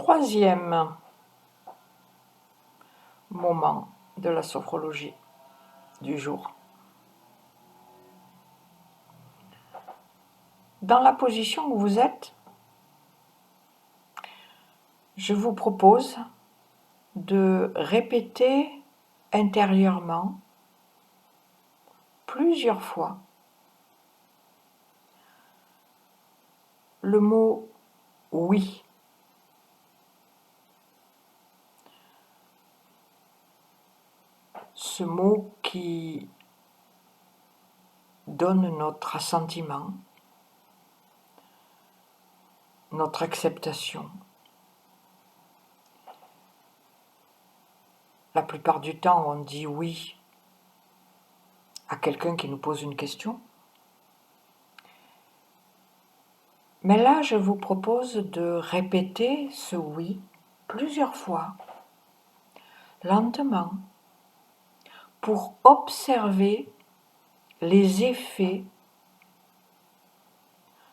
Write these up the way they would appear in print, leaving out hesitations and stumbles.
Troisième moment de la sophrologie du jour. Dans la position où vous êtes, je vous propose de répéter intérieurement plusieurs fois le mot oui. Ce mot qui donne notre assentiment, notre acceptation. La plupart du temps, on dit oui à quelqu'un qui nous pose une question. Mais là, je vous propose de répéter ce oui plusieurs fois, lentement, pour observer les effets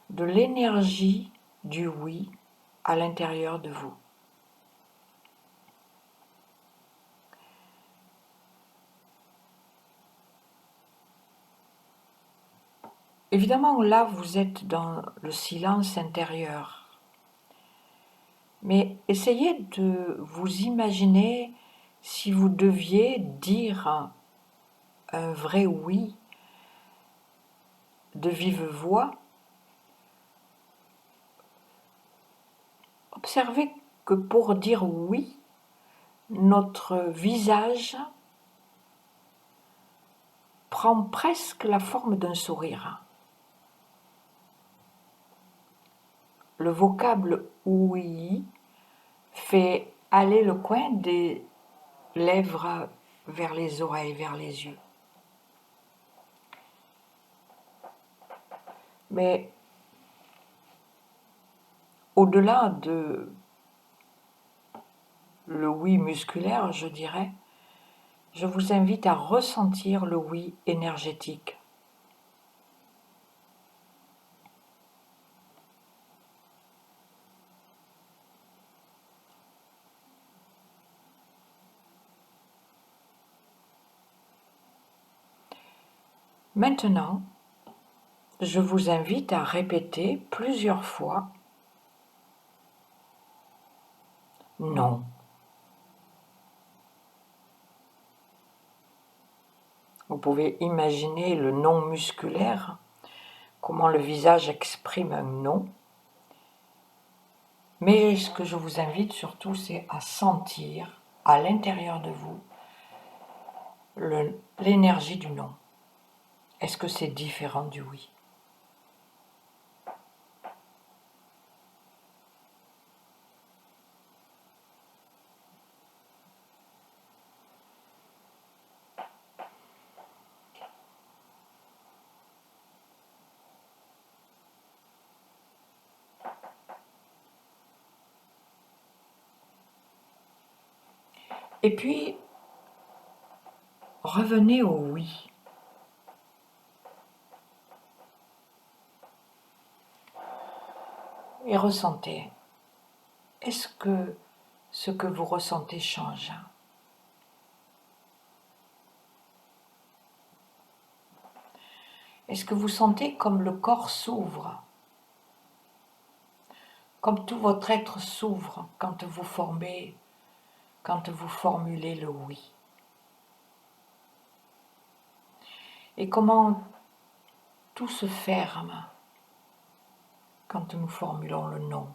de l'énergie du oui à l'intérieur de vous. Évidemment, là, vous êtes dans le silence intérieur. Mais essayez de vous imaginer si vous deviez dire un vrai oui de vive voix. Observez que pour dire oui, notre visage prend presque la forme d'un sourire. Le vocable oui fait aller le coin des lèvres vers les oreilles, vers les yeux. Mais au-delà de le oui musculaire, je dirais, je vous invite à ressentir le oui énergétique. Maintenant, je vous invite à répéter plusieurs fois non. Vous pouvez imaginer le non musculaire, comment le visage exprime un non. Mais ce que je vous invite surtout, c'est à sentir à l'intérieur de vous l'énergie du non. Est-ce que c'est différent du oui ? Et puis, revenez au oui. Et ressentez. Est-ce que ce que vous ressentez change ? Est-ce que vous sentez comme le corps s'ouvre ? Comme tout votre être s'ouvre quand vous formulez le oui. Et comment tout se ferme quand nous formulons le non.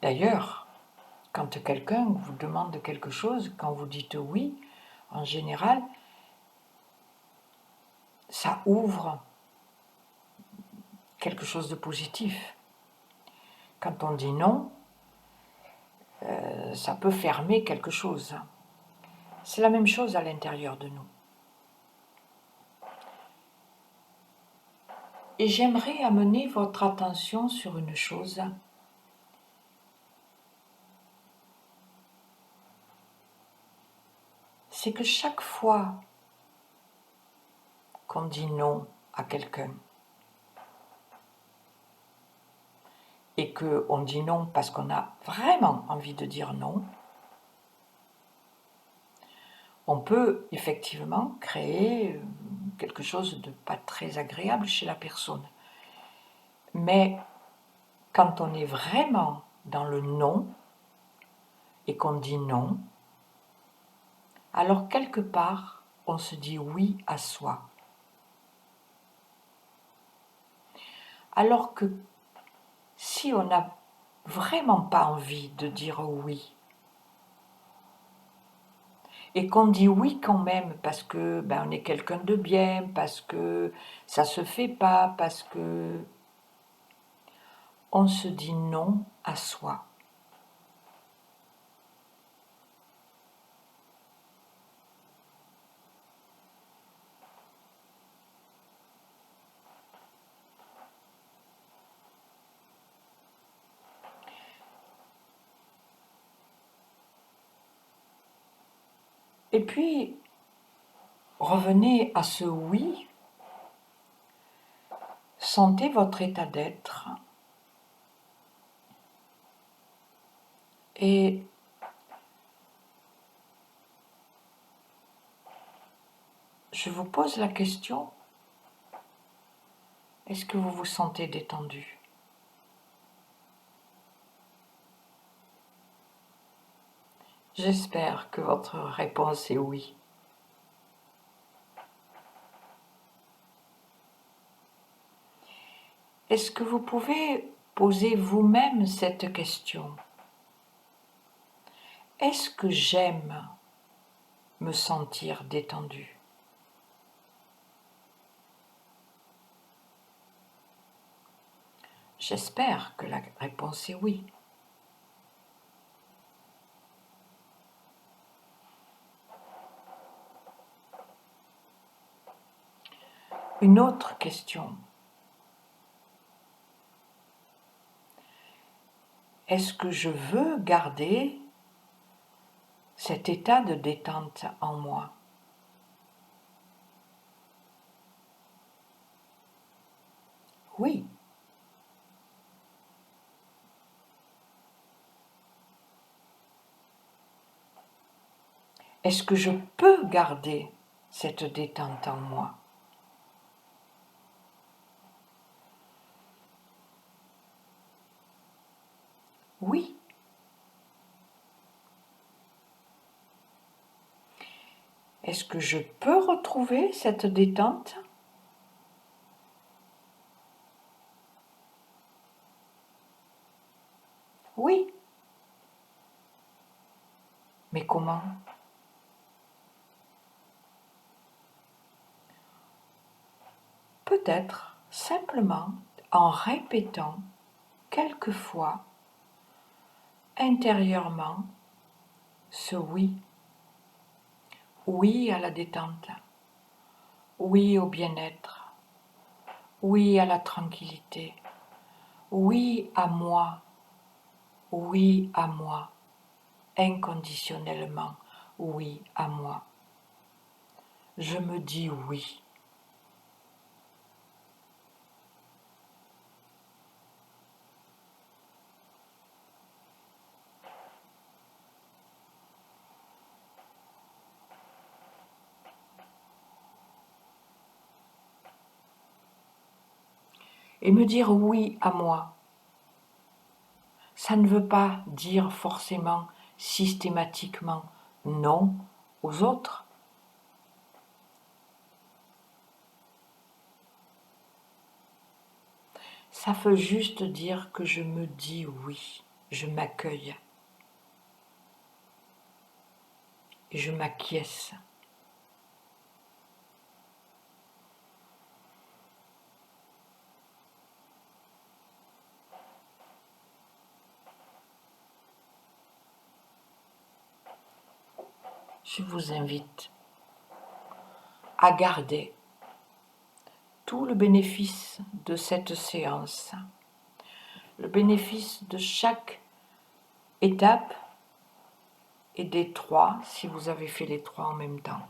D'ailleurs, quand quelqu'un vous demande quelque chose, quand vous dites oui, en général, ça ouvre quelque chose de positif. Quand on dit non, ça peut fermer quelque chose. C'est la même chose à l'intérieur de nous. Et j'aimerais amener votre attention sur une chose. C'est que chaque fois qu'on dit non à quelqu'un, qu'on dit non parce qu'on a vraiment envie de dire non, on peut effectivement créer quelque chose de pas très agréable chez la personne. Mais quand on est vraiment dans le non et qu'on dit non, alors quelque part, on se dit oui à soi. Alors que si on n'a vraiment pas envie de dire oui, et qu'on dit oui quand même parce que on est quelqu'un de bien, parce que ça se fait pas, parce que on se dit non à soi. Et puis, revenez à ce oui, sentez votre état d'être et je vous pose la question, est-ce que vous vous sentez détendu? J'espère que votre réponse est oui. Est-ce que vous pouvez poser vous-même cette question? Est-ce que j'aime me sentir détendu? J'espère que la réponse est oui. Une autre question. Est-ce que je veux garder cet état de détente en moi? Oui. Est-ce que je peux garder cette détente en moi? Oui. Est-ce que je peux retrouver cette détente? Oui. Mais comment? Peut-être simplement en répétant quelquefois intérieurement ce oui. Oui à la détente. Oui au bien-être. Oui à la tranquillité. Oui à moi. Oui à moi. Inconditionnellement. Oui à moi. Je me dis oui. Et me dire oui à moi, ça ne veut pas dire forcément systématiquement non aux autres. Ça veut juste dire que je me dis oui, je m'accueille et je m'acquiesce. Je vous invite à garder tout le bénéfice de cette séance, le bénéfice de chaque étape et des trois si vous avez fait les trois en même temps.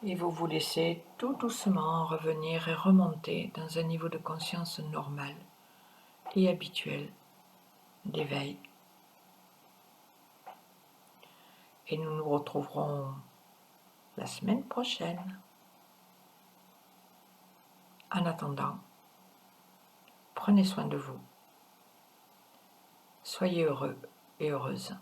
Et vous vous laissez tout doucement revenir et remonter dans un niveau de conscience normal et habituel d'éveil. Et nous nous retrouverons la semaine prochaine. En attendant, prenez soin de vous. Soyez heureux et heureuses.